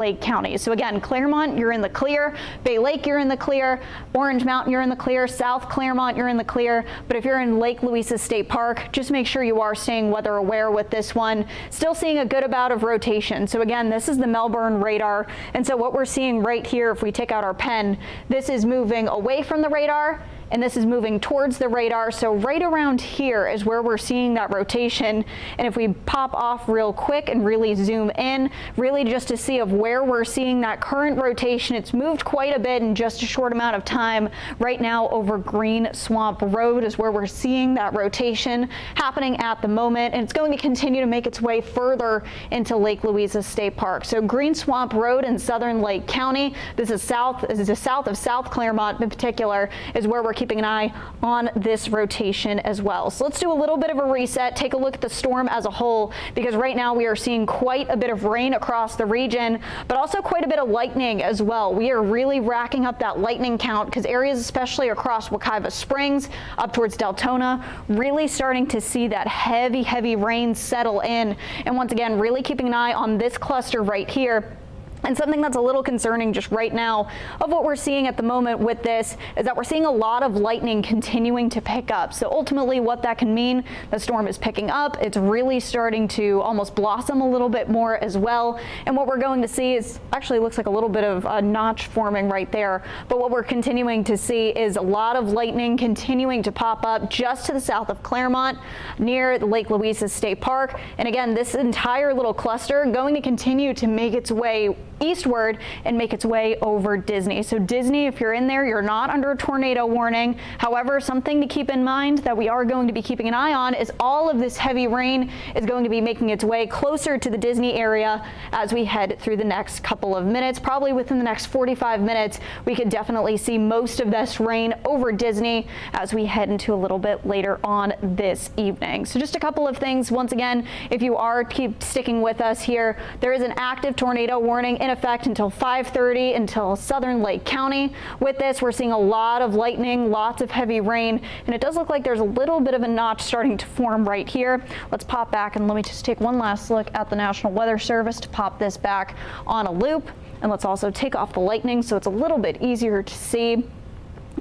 Lake County. So again, Claremont, you're in the clear. Bay Lake, you're in the clear. Orange Mountain, you're in the clear. South Claremont, you're in the clear. But if you're in Lake Louisa State Park, just make sure you are staying weather aware with this one. Still seeing a good amount of rotation. So again, this is the Melbourne radar. And so what we're seeing right here, if we take out our pen, this is moving away from the radar, and this is moving towards the radar. So right around here is where we're seeing that rotation. And if we pop off real quick and really zoom in, really just to see of where we're seeing that current rotation, it's moved quite a bit in just a short amount of time. Right now over Green Swamp Road is where we're seeing that rotation happening at the moment. And it's going to continue to make its way further into Lake Louisa State Park. So Green Swamp Road in southern Lake County, this is south of South Claremont in particular, is where we're keeping an eye on this rotation as well. So let's do a little bit of a reset, take a look at the storm as a whole, because right now we are seeing quite a bit of rain across the region, but also quite a bit of lightning as well. We are really racking up that lightning count because areas, especially across Wekiva Springs, up towards Deltona, really starting to see that heavy rain settle in. And once again, really keeping an eye on this cluster right here. And something that's a little concerning just right now of what we're seeing at the moment with this is that we're seeing a lot of lightning continuing to pick up. So ultimately what that can mean, the storm is picking up. It's really starting to almost blossom a little bit more as well. And what we're going to see is actually looks like a little bit of a notch forming right there. But what we're continuing to see is a lot of lightning continuing to pop up just to the south of Claremont near the Lake Louisa State Park. And again, this entire little cluster going to continue to make its way eastward and make its way over Disney. So Disney, if you're in there, you're not under a tornado warning. However, something to keep in mind that we are going to be keeping an eye on is all of this heavy rain is going to be making its way closer to the Disney area as we head through the next couple of minutes. Probably within the next 45 minutes, we could definitely see most of this rain over Disney as we head into a little bit later on this evening. So just a couple of things. Once again, if you are keep sticking with us here, there is an active tornado warning in effect until 5:30 until southern Lake County. With this, we're seeing a lot of lightning, lots of heavy rain, and it does look like there's a little bit of a notch starting to form right here. Let's pop back and let me just take one last look at the National Weather Service to pop this back on a loop. And let's also take off the lightning so it's a little bit easier to see.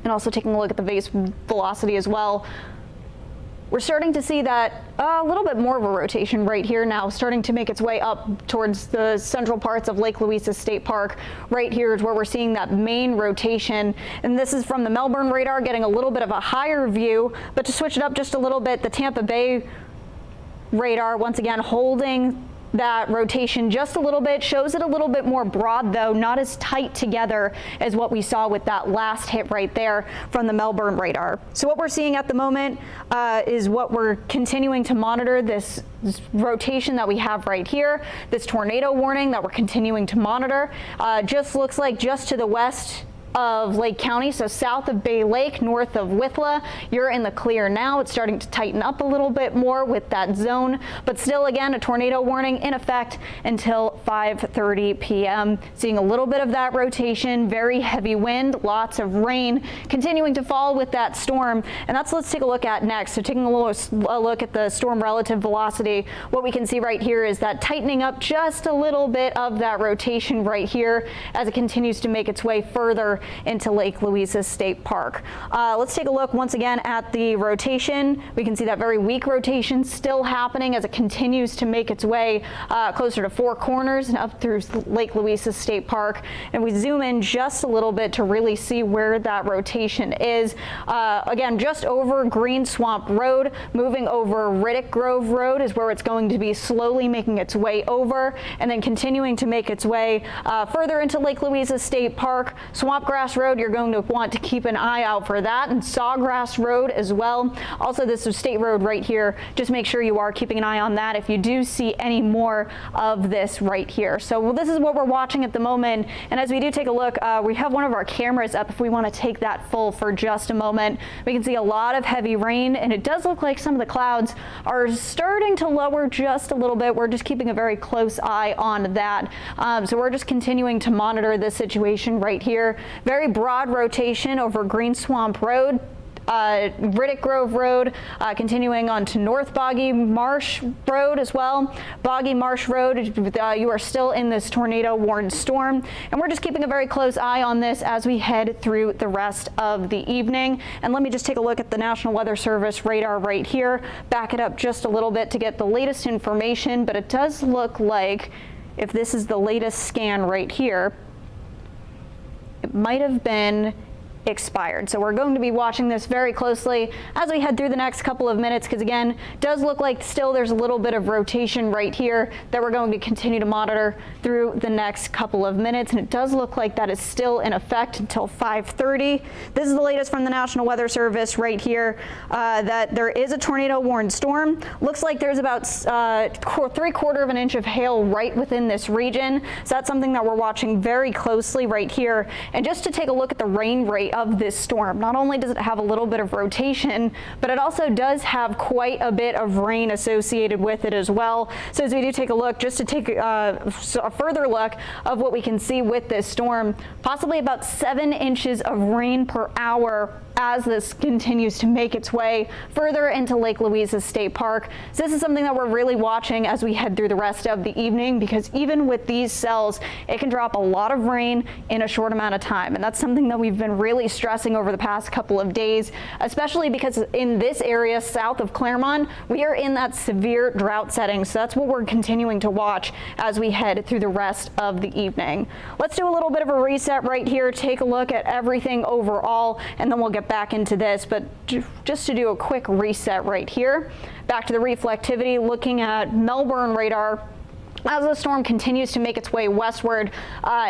And also taking a look at the base velocity as well. We're starting to see that a little bit more of a rotation right here now, starting to make its way up towards the central parts of Lake Louisa State Park. Right here is where we're seeing that main rotation. And this is from the Melbourne radar, getting a little bit of a higher view. But to switch it up just a little bit, the Tampa Bay radar, once again, holding that rotation just a little bit, shows it a little bit more broad though, not as tight together as what we saw with that last hit right there from the Melbourne radar. So what we're seeing at the moment is what we're continuing to monitor, this rotation that we have right here, this tornado warning that we're continuing to monitor. Just looks like just to the west of Lake County, so south of Bay Lake, north of Withla, you're in the clear now. It's starting to tighten up a little bit more with that zone, but still again a tornado warning in effect until 5:30 p.m. Seeing a little bit of that rotation, very heavy wind, lots of rain continuing to fall with that storm, and that's what let's take a look at next. So taking a look at the storm relative velocity, what we can see right here is that tightening up just a little bit of that rotation right here as it continues to make its way further into Lake Louisa State Park. Let's take a look once again at the rotation. We can see that very weak rotation still happening as it continues to make its way closer to Four Corners and up through Lake Louisa State Park. And we zoom in just a little bit to really see where that rotation is. Again, just over Green Swamp Road, moving over Riddick Grove Road is where it's going to be slowly making its way over, and then continuing to make its way further into Lake Louisa State Park. Swampgrass Road, you're going to want to keep an eye out for that, and Sawgrass Road as well. Also, this is State Road right here. Just make sure you are keeping an eye on that if you do see any more of this right here. So this is what we're watching at the moment, and as we do take a look, we have one of our cameras up if we want to take that full for just a moment. We can see a lot of heavy rain, and it does look like some of the clouds are starting to lower just a little bit. We're just keeping a very close eye on that. So we're just continuing to monitor this situation right here. Very broad rotation over Green Swamp Road. Riddick Grove Road, continuing on to North Boggy Marsh Road as well. Boggy Marsh Road, you are still in this tornado warned storm, and we're just keeping a very close eye on this as we head through the rest of the evening. And let me just take a look at the National Weather Service radar right here, back it up just a little bit to get the latest information, but it does look like, if this is the latest scan right here, it might have been expired. So we're going to be watching this very closely as we head through the next couple of minutes, because again, does look like still there's a little bit of rotation right here that we're going to continue to monitor through the next couple of minutes, and it does look like that is still in effect until 5:30. This is the latest from the National Weather Service right here, that there is a tornado warned storm. Looks like there's about 3/4 of an inch of hail right within this region, so that's something that we're watching very closely right here. And just to take a look at the rain rate of this storm, not only does it have a little bit of rotation, but it also does have quite a bit of rain associated with it as well. So as we do take a look, just to take a further look of what we can see with this storm, possibly about 7 inches of rain per hour as this continues to make its way further into Lake Louisa State Park. So this is something that we're really watching as we head through the rest of the evening, because even with these cells, it can drop a lot of rain in a short amount of time. And that's something that we've been really stressing over the past couple of days, especially because in this area south of Claremont, we are in that severe drought setting. So that's what we're continuing to watch as we head through the rest of the evening. Let's do a little bit of a reset right here, take a look at everything overall, and then we'll get back into this. But just to do a quick reset right here, back to the reflectivity, looking at Melbourne radar. As the storm continues to make its way westward,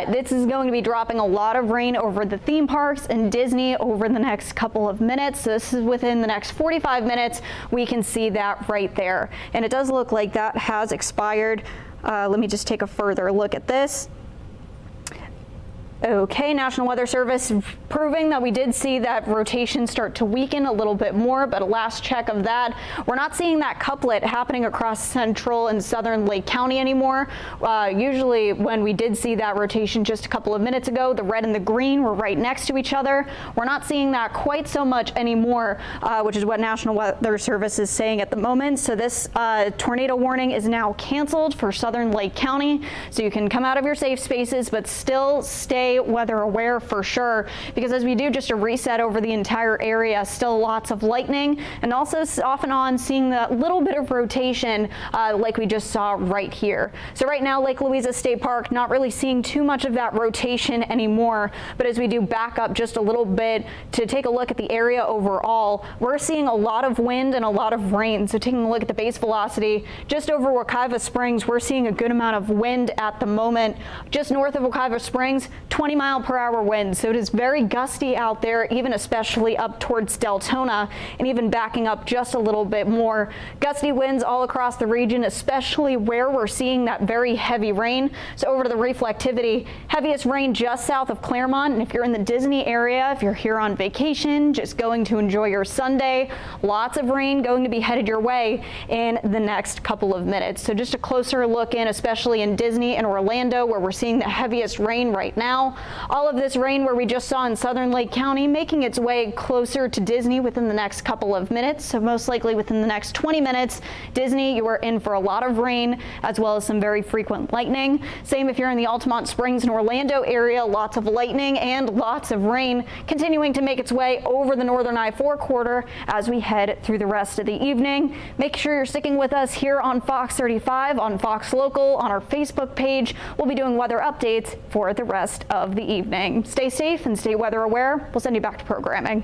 this is going to be dropping a lot of rain over the theme parks and Disney over the next couple of minutes. So this is within the next 45 minutes. We can see that right there. And it does look like that has expired. Let me just take a further look at this. Okay, National Weather Service proving that we did see that rotation start to weaken a little bit more, but a last check of that, we're not seeing that couplet happening across central and southern Lake County anymore. Usually when we did see that rotation just a couple of minutes ago, the red and the green were right next to each other. We're not seeing that quite so much anymore, which is what National Weather Service is saying at the moment. So this tornado warning is now canceled for southern Lake County. So you can come out of your safe spaces, but still stay weather aware for sure, because as we do just a reset over the entire area, still lots of lightning, and also off and on seeing that little bit of rotation like we just saw right here. So right now, Lake Louisa State Park, not really seeing too much of that rotation anymore, but as we do back up just a little bit to take a look at the area overall, we're seeing a lot of wind and a lot of rain. So taking a look at the base velocity, just over Wekiva Springs, we're seeing a good amount of wind at the moment. Just north of Wekiva Springs, 20-mile-per-hour winds, so it is very gusty out there, even especially up towards Deltona, and even backing up just a little bit more. Gusty winds all across the region, especially where we're seeing that very heavy rain. So over to the reflectivity, heaviest rain just south of Claremont, and if you're in the Disney area, if you're here on vacation, just going to enjoy your Sunday, lots of rain going to be headed your way in the next couple of minutes. So just a closer look in, especially in Disney and Orlando, where we're seeing the heaviest rain right now. All of this rain where we just saw in southern Lake County making its way closer to Disney within the next couple of minutes. So most likely within the next 20 minutes, Disney, you are in for a lot of rain as well as some very frequent lightning. Same if you're in the Altamont Springs and Orlando area, lots of lightning and lots of rain continuing to make its way over the northern I-4 corridor as we head through the rest of the evening. Make sure you're sticking with us here on Fox 35, on Fox Local, on our Facebook page. We'll be doing weather updates for the rest of the evening. Stay safe and stay weather aware. We'll send you back to programming.